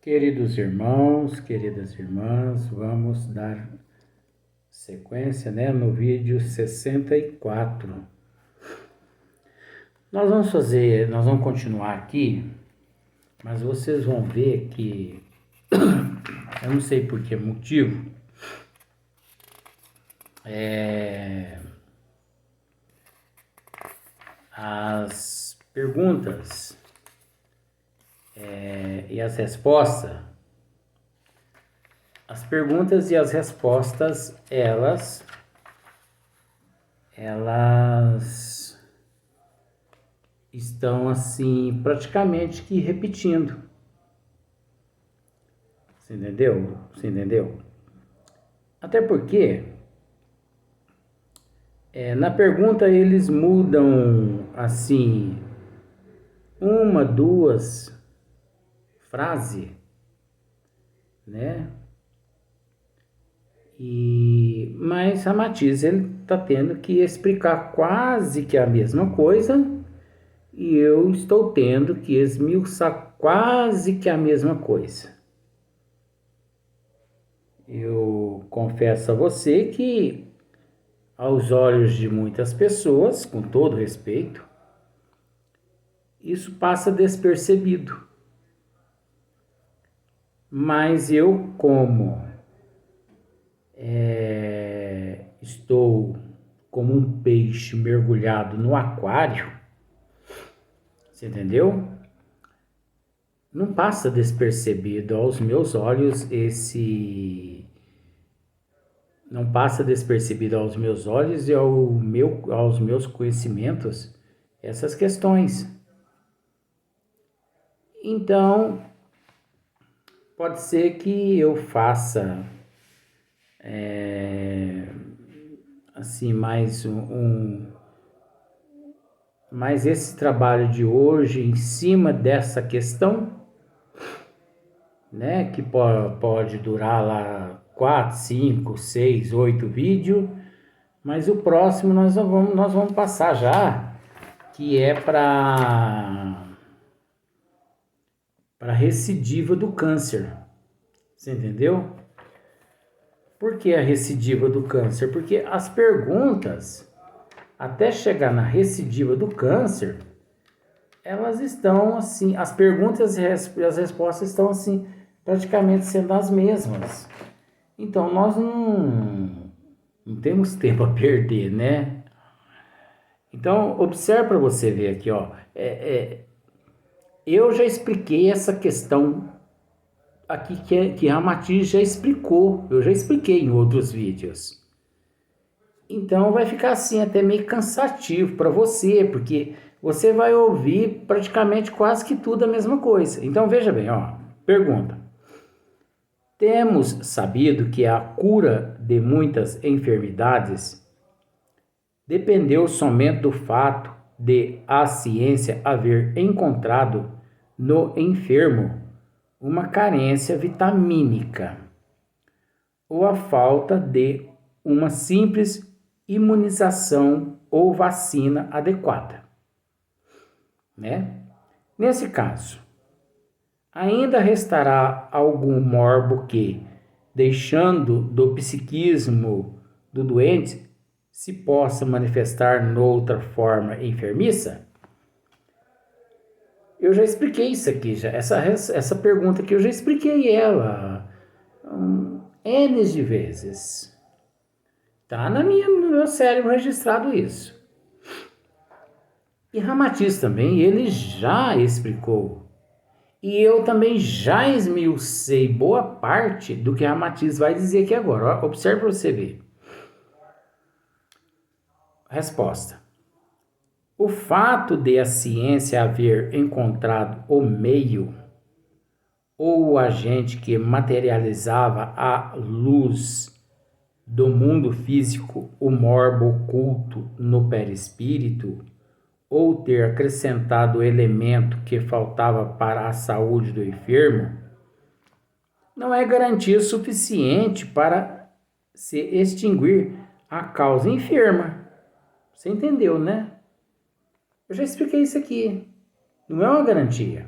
Queridos irmãos, queridas irmãs, vamos dar sequência, no vídeo 64. Nós vamos continuar aqui, mas vocês vão ver que, eu não sei por que motivo, as perguntas e as respostas, elas estão assim praticamente que repetindo. Você entendeu? Você entendeu? Até porque na pergunta eles mudam assim uma, duas frases, né? Mas a Matiz ele está tendo que explicar quase que a mesma coisa e eu estou tendo que esmiuçar quase que a mesma coisa. Eu confesso a você que, aos olhos de muitas pessoas, com todo respeito, isso passa despercebido. Mas eu, como estou como um peixe mergulhado no aquário, você entendeu? Não passa despercebido aos meus olhos não passa despercebido aos meus olhos e aos meus conhecimentos essas questões. Então, pode ser que eu faça assim mais esse trabalho de hoje em cima dessa questão, né, que pode durar lá 4, 5, 6, 8 vídeos, mas o próximo nós vamos passar já, que é para recidiva do câncer. Você entendeu? Por que a recidiva do câncer? Porque as perguntas, até chegar na recidiva do câncer, elas estão assim, as perguntas e as respostas estão assim, praticamente sendo as mesmas. Então, nós não temos tempo a perder, né? Então, observe para você ver aqui, ó. Eu já expliquei essa questão aqui que a Matiz já explicou. Eu já expliquei em outros vídeos. Então, vai ficar assim até meio cansativo para você, porque você vai ouvir praticamente quase que tudo a mesma coisa. Então, veja bem, ó. Pergunta. Temos sabido que a cura de muitas enfermidades dependeu somente do fato de a ciência haver encontrado no enfermo uma carência vitamínica ou a falta de uma simples imunização ou vacina adequada, né? Nesse caso, ainda restará algum morbo que, deixando do psiquismo do doente, se possa manifestar noutra forma enfermiça? Eu já expliquei isso aqui, essa pergunta aqui eu já expliquei ela N de vezes. Tá no meu cérebro registrado isso. E Ramatiz também, ele já explicou. E eu também já esmiucei boa parte do que Ramatiz vai dizer aqui agora. Observe para você ver. Resposta. O fato de a ciência haver encontrado o meio ou o agente que materializava a luz do mundo físico, o morbo oculto no perispírito, ou ter acrescentado o elemento que faltava para a saúde do enfermo, não é garantia suficiente para se extinguir a causa enferma. Você entendeu, né? Eu já expliquei isso aqui. Não é uma garantia.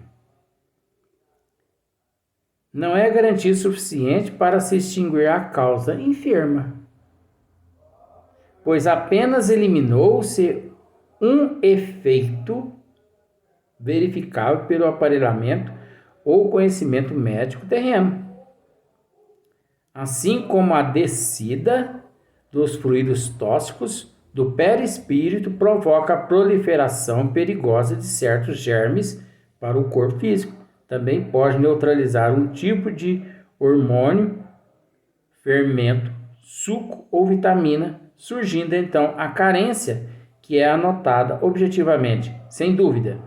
não é garantia suficiente para se extinguir a causa enferma, pois apenas eliminou-se um efeito verificável pelo aparelhamento ou conhecimento médico terreno, assim como a descida dos fluidos tóxicos do perispírito provoca a proliferação perigosa de certos germes para o corpo físico. Também pode neutralizar um tipo de hormônio, fermento, suco ou vitamina, surgindo então a carência que é anotada objetivamente, sem dúvida.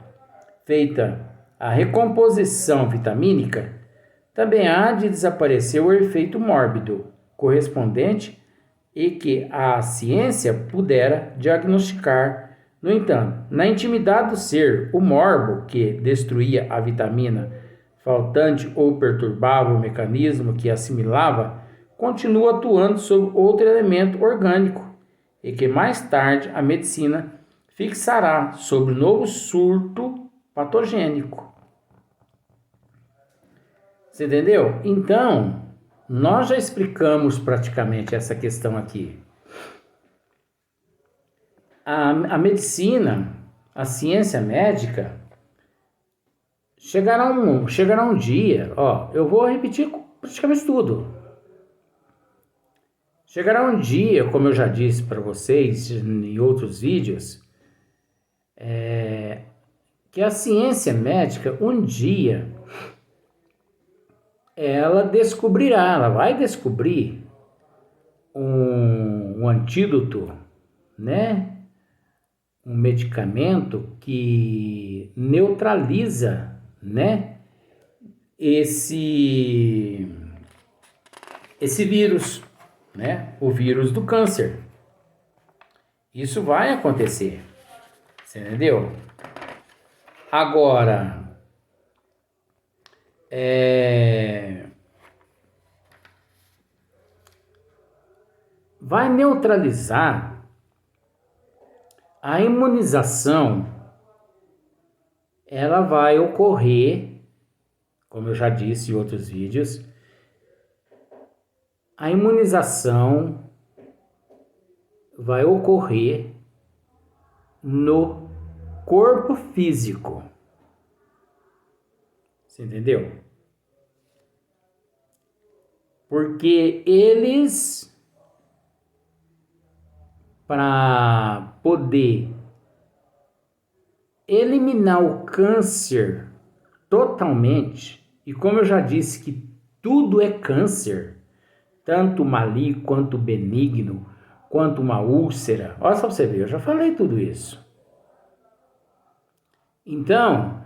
Feita a recomposição vitamínica, também há de desaparecer o efeito mórbido correspondente e que a ciência pudera diagnosticar. No entanto, na intimidade do ser, o morbo que destruía a vitamina faltante ou perturbava o mecanismo que assimilava, continua atuando sobre outro elemento orgânico e que mais tarde a medicina fixará sobre o novo surto patogênico. Você entendeu? Então, nós já explicamos praticamente essa questão aqui. A medicina, a ciência médica, chegará um dia, eu vou repetir praticamente tudo. Chegará um dia, como eu já disse para vocês em outros vídeos, que a ciência médica um dia ela vai descobrir um antídoto, né? Um medicamento que neutraliza, né? Esse vírus, né? O vírus do câncer. Isso vai acontecer, você entendeu? Agora, vai neutralizar a imunização. Ela vai ocorrer, como eu já disse em outros vídeos, a imunização vai ocorrer no corpo físico. Você entendeu? Porque eles, para poder eliminar o câncer totalmente, e como eu já disse que tudo é câncer, tanto maligno quanto benigno, quanto uma úlcera. Olha só pra você ver, eu já falei tudo isso. Então,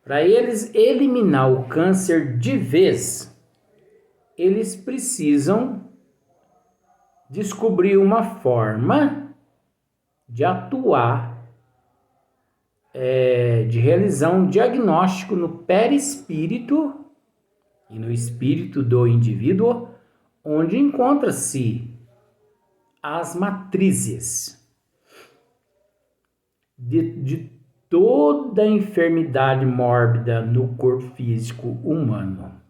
para eles eliminar o câncer de vez, eles precisam descobrir uma forma de atuar, de realizar um diagnóstico no perispírito e no espírito do indivíduo, onde encontra-se as matrizes de toda a enfermidade mórbida no corpo físico humano.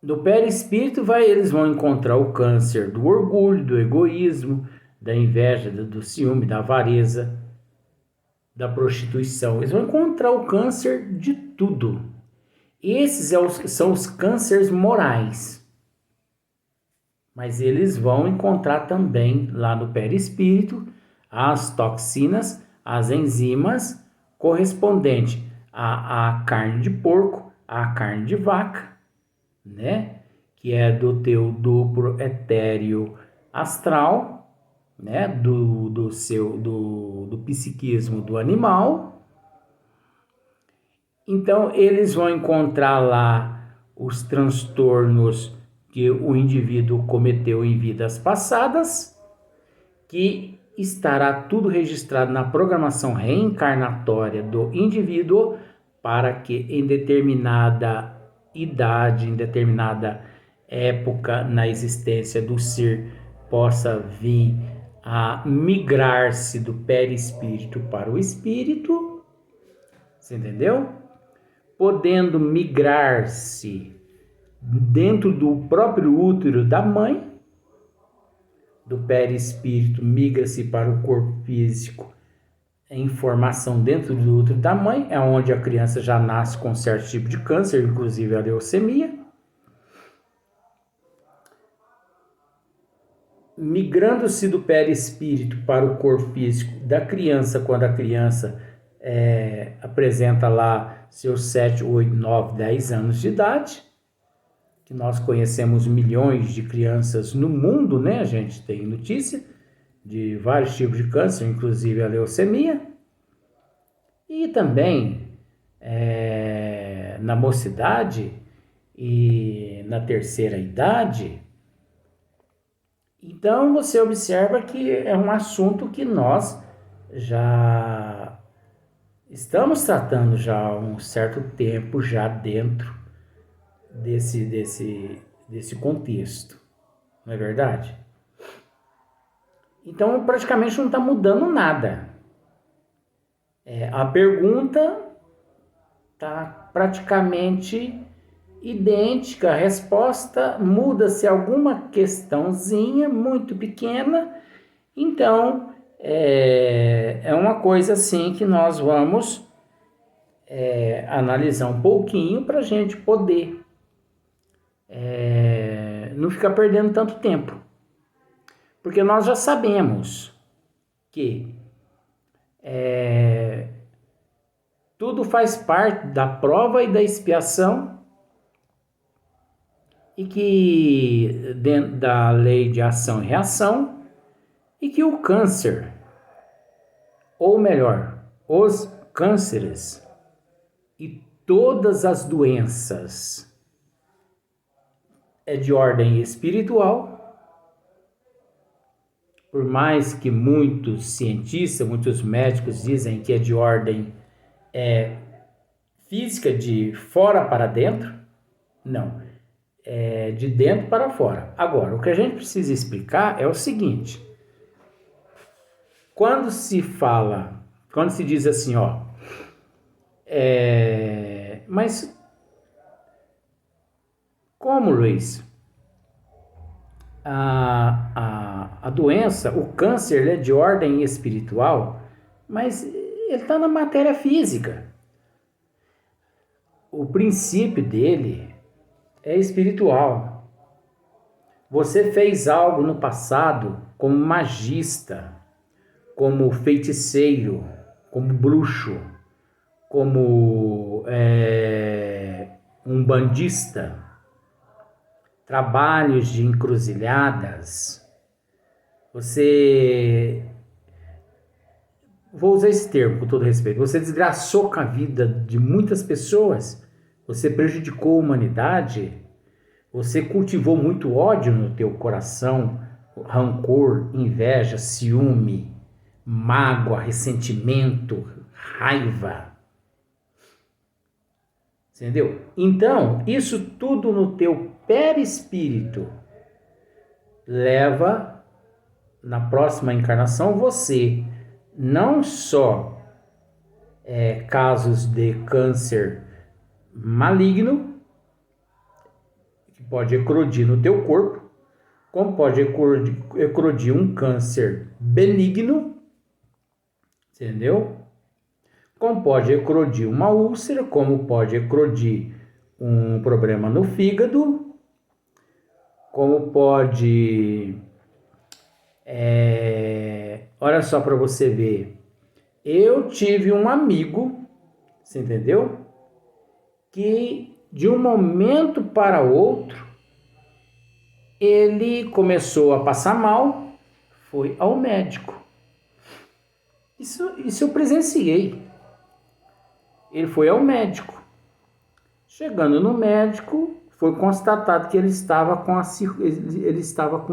No perispírito eles vão encontrar o câncer do orgulho, do egoísmo, da inveja, do ciúme, da avareza, da prostituição. Eles vão encontrar o câncer de tudo. Esses são os cânceres morais. Mas eles vão encontrar também lá no perispírito as toxinas, as enzimas correspondentes à carne de porco, à carne de vaca, né? Que é do teu duplo etéreo astral, né? Do psiquismo do animal. Então, eles vão encontrar lá os transtornos que o indivíduo cometeu em vidas passadas, que estará tudo registrado na programação reencarnatória do indivíduo, para que em determinada idade, em determinada época na existência do ser, possa vir a migrar-se do perispírito para o espírito. Você entendeu? podendo migrar-se dentro do próprio útero da mãe, do perispírito migra-se para o corpo físico em formação dentro do útero da mãe, é onde a criança já nasce com certo tipo de câncer, inclusive a leucemia. Migrando-se do perispírito para o corpo físico da criança, quando a criança apresenta lá seus 7, 8, 9, 10 anos de idade, que nós conhecemos milhões de crianças no mundo, né? A gente tem notícia de vários tipos de câncer, inclusive a leucemia. E também na mocidade e na terceira idade. Então você observa que é um assunto que nós já estamos tratando já há um certo tempo já dentro desse contexto, não é verdade? Então praticamente não está mudando nada. A pergunta está praticamente idêntica, a resposta muda-se alguma questãozinha muito pequena, então é uma coisa assim que nós vamos analisar um pouquinho para a gente poder não ficar perdendo tanto tempo, porque nós já sabemos que tudo faz parte da prova e da expiação, e que dentro da lei de ação e reação, e que o câncer, ou melhor, os cânceres e todas as doenças é de ordem espiritual, por mais que muitos cientistas, muitos médicos dizem que é de ordem física, de fora para dentro, não, é de dentro para fora. Agora, o que a gente precisa explicar é o seguinte: quando se diz assim, mas como, Luiz? A doença, o câncer, ele é de ordem espiritual, mas ele está na matéria física. O princípio dele é espiritual. Você fez algo no passado como magista, como feiticeiro, como bruxo, como um bandista, trabalhos de encruzilhadas. Vou usar esse termo com todo respeito, você desgraçou com a vida de muitas pessoas, você prejudicou a humanidade, você cultivou muito ódio no teu coração, rancor, inveja, ciúme, mágoa, ressentimento, raiva. Entendeu? Então, isso tudo no teu perispírito leva, na próxima encarnação, você não só casos de câncer maligno, que pode eclodir no teu corpo, como pode eclodir um câncer benigno, entendeu? Como pode eclodir uma úlcera, como pode eclodir um problema no fígado, como pode... olha só para você ver. Eu tive um amigo, você entendeu? Que de um momento para outro, ele começou a passar mal, foi ao médico. Isso eu presenciei. Ele foi ao médico. Chegando no médico, foi constatado que ele estava com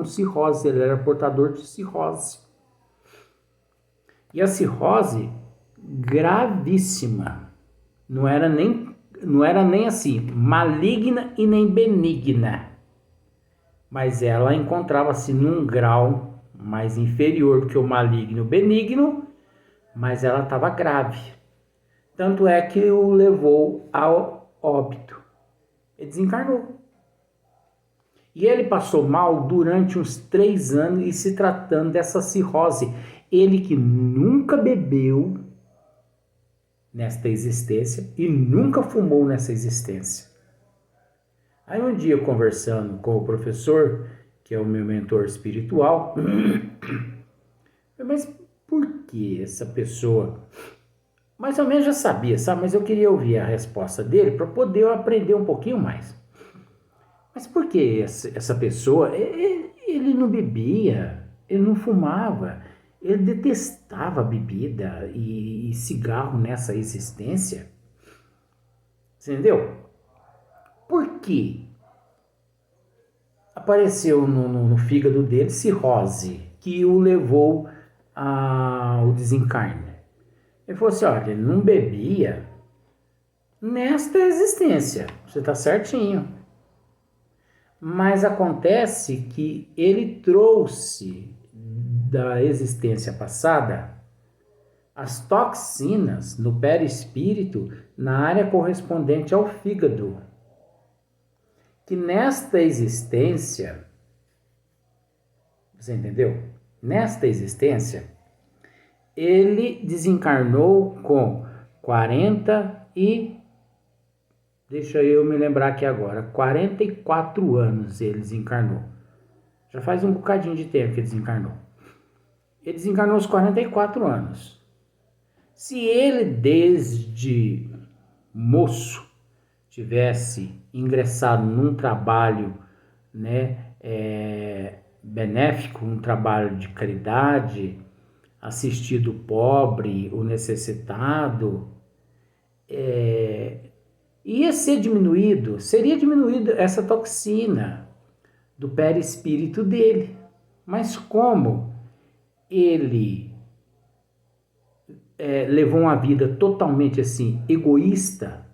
cirrose, ele era portador de cirrose. E a cirrose gravíssima, não era nem assim maligna e nem benigna, mas ela encontrava-se num grau mais inferior que o maligno e o benigno, mas ela estava grave. Tanto é que o levou ao óbito. Ele desencarnou. E ele passou mal durante uns 3 anos e se tratando dessa cirrose. Ele que nunca bebeu nesta existência e nunca fumou nessa existência. Aí um dia, conversando com o professor, que é o meu mentor espiritual, mas por que essa pessoa... Mais ou menos já sabia, sabe? Mas eu queria ouvir a resposta dele para poder eu aprender um pouquinho mais. Mas por que essa pessoa, ele não bebia, ele não fumava, ele detestava bebida e cigarro nessa existência? Você entendeu? Por que apareceu no fígado dele cirrose, que o levou ao desencarne? Ele falou assim, olha, ele não bebia nesta existência, você está certinho. Mas acontece que ele trouxe da existência passada as toxinas no perispírito na área correspondente ao fígado. Que nesta existência, você entendeu? Nesta existência, ele desencarnou com 40 e... Deixa eu me lembrar aqui agora. 44 anos ele desencarnou. Já faz um bocadinho de tempo que ele desencarnou. Ele desencarnou aos 44 anos. Se ele, desde moço, tivesse ingressado num trabalho, né, benéfico, um trabalho de caridade, assistido o pobre, o necessitado, seria diminuído essa toxina do perispírito dele. Mas como ele levou uma vida totalmente assim, egoísta,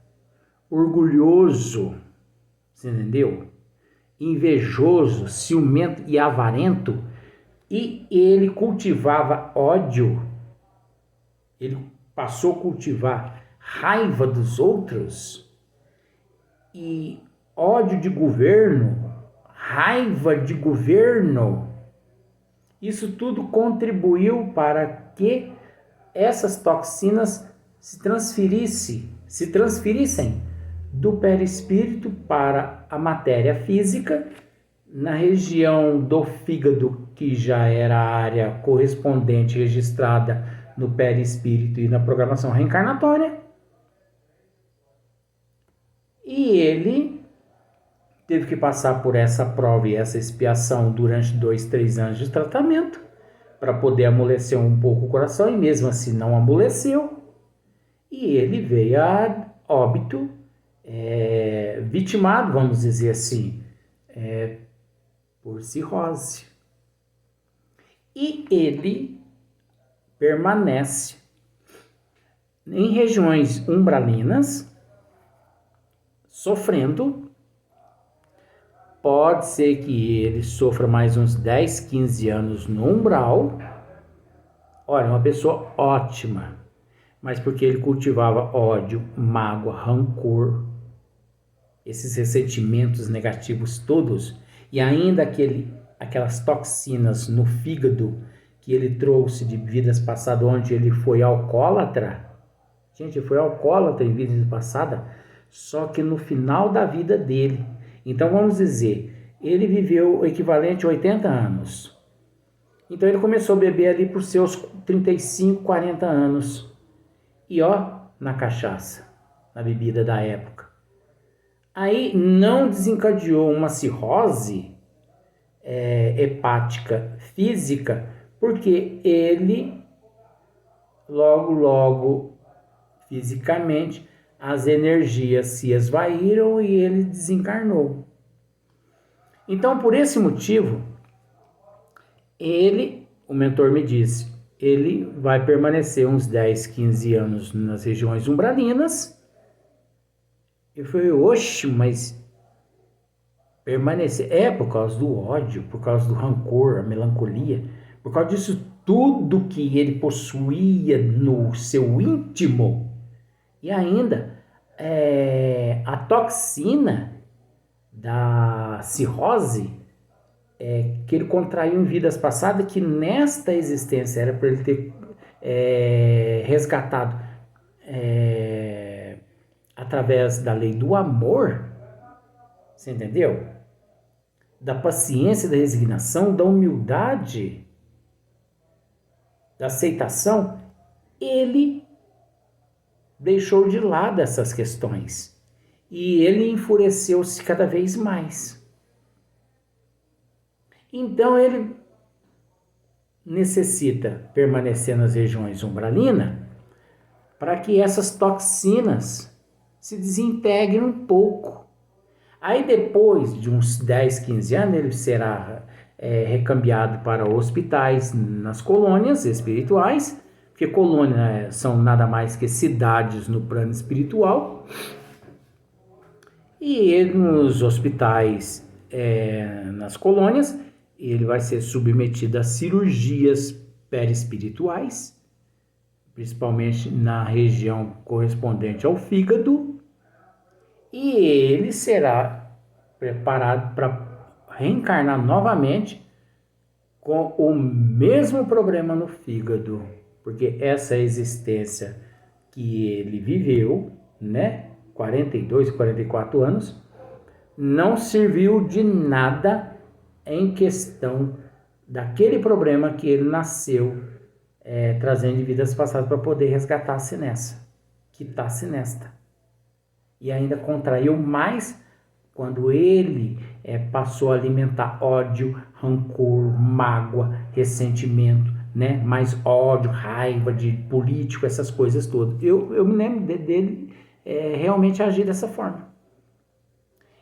orgulhoso, você entendeu? Invejoso, ciumento e avarento, e ele cultivava ódio, ele passou a cultivar raiva dos outros, e ódio de governo, raiva de governo. Isso tudo contribuiu para que essas toxinas se transferissem do perispírito para a matéria física, na região do fígado, que já era a área correspondente registrada no perispírito e na programação reencarnatória. E ele teve que passar por essa prova e essa expiação durante 2, 3 anos de tratamento para poder amolecer um pouco o coração, e mesmo assim não amoleceu. E ele veio a óbito, vitimado, vamos dizer assim, por cirrose. E ele permanece em regiões umbralinas, sofrendo. Pode ser que ele sofra mais uns 10, 15 anos no umbral. Olha, uma pessoa ótima, mas porque ele cultivava ódio, mágoa, rancor, esses ressentimentos negativos todos, e ainda aquelas toxinas no fígado que ele trouxe de vidas passadas, onde ele foi alcoólatra. Gente, ele foi alcoólatra em vidas passadas, só que no final da vida dele. Então vamos dizer, ele viveu o equivalente a 80 anos. Então ele começou a beber ali por seus 35, 40 anos. E na cachaça, na bebida da época. Aí não desencadeou uma cirrose hepática física, porque ele logo fisicamente as energias se esvaíram e ele desencarnou. Então, por esse motivo, o mentor me disse, ele vai permanecer uns 10, 15 anos nas regiões umbralinas. Eu falei, oxe, mas permanecer? Por causa do ódio, por causa do rancor, a melancolia, por causa disso tudo que ele possuía no seu íntimo. E ainda A toxina da cirrose que ele contraiu em vidas passadas, que nesta existência era para ele ter resgatado através da lei do amor, você entendeu? Da paciência, da resignação, da humildade, da aceitação, ele deixou de lado essas questões e ele enfureceu-se cada vez mais. Então ele necessita permanecer nas regiões umbralinas para que essas toxinas se desintegrem um pouco. Aí depois de uns 10, 15 anos ele será recambiado para hospitais nas colônias espirituais, porque colônias são nada mais que cidades no plano espiritual, e nos hospitais, nas colônias, ele vai ser submetido a cirurgias perispirituais, principalmente na região correspondente ao fígado, e ele será preparado para reencarnar novamente com o mesmo problema no fígado, porque essa existência que ele viveu, 42, 44 anos, não serviu de nada em questão daquele problema que ele nasceu trazendo de vidas passadas para poder resgatar-se nessa, quitar-se nesta. E ainda contraiu mais quando ele passou a alimentar ódio, rancor, mágoa, ressentimento, mais ódio, raiva de político, essas coisas todas. Eu me lembro dele realmente agir dessa forma.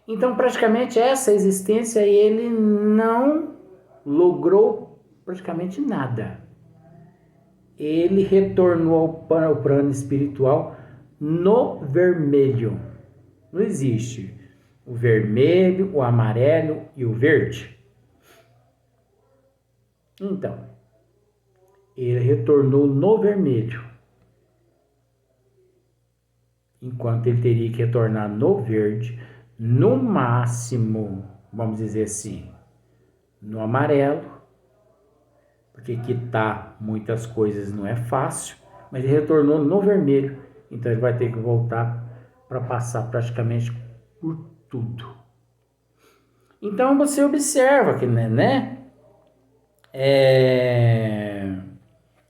Então, praticamente, essa existência ele não logrou praticamente nada. Ele retornou ao plano espiritual no vermelho. Não existe o vermelho, o amarelo e o verde. Então, ele retornou no vermelho, enquanto ele teria que retornar no verde, no máximo, vamos dizer assim, no amarelo, porque quitar muitas coisas não é fácil, mas ele retornou no vermelho, então ele vai ter que voltar para passar praticamente por tudo. Então você observa que,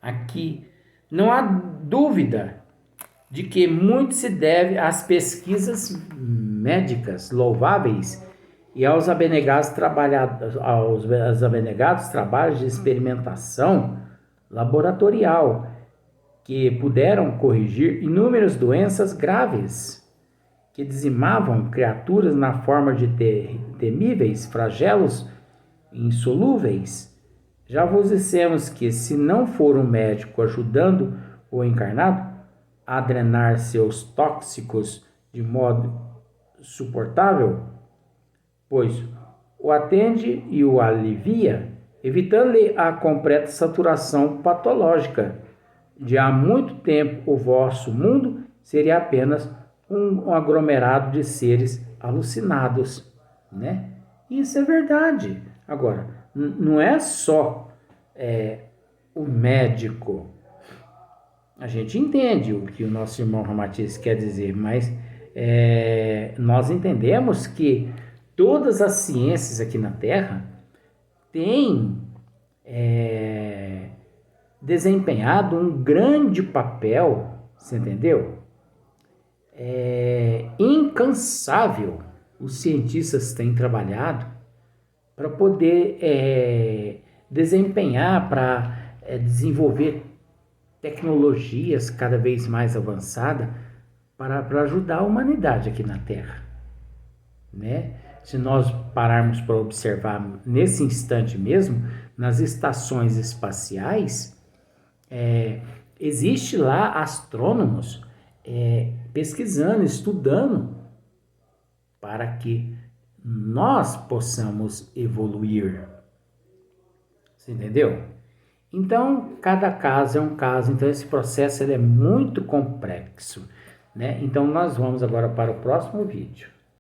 aqui não há dúvida de que muito se deve às pesquisas médicas louváveis e aos abnegados trabalhos de experimentação laboratorial que puderam corrigir inúmeras doenças graves que dizimavam criaturas na forma de temíveis flagelos insolúveis. Já vos dissemos que se não for um médico ajudando o encarnado a drenar seus tóxicos de modo suportável, pois o atende e o alivia, evitando-lhe a completa saturação patológica. De há muito tempo o vosso mundo seria apenas um aglomerado de seres alucinados, Isso é verdade. Agora, não é só o médico. A gente entende o que o nosso irmão Ramatiz quer dizer, mas nós entendemos que todas as ciências aqui na Terra têm desempenhado um grande papel, você entendeu? Incansável. Os cientistas têm trabalhado para poder desempenhar, para desenvolver tecnologias cada vez mais avançadas para ajudar a humanidade aqui na Terra, Se nós pararmos para observar nesse instante mesmo, nas estações espaciais, existe lá astrônomos pesquisando, estudando para que nós possamos evoluir. Você entendeu? Então, cada caso é um caso. Então, esse processo ele é muito complexo. né? Então nós vamos agora para o próximo vídeo.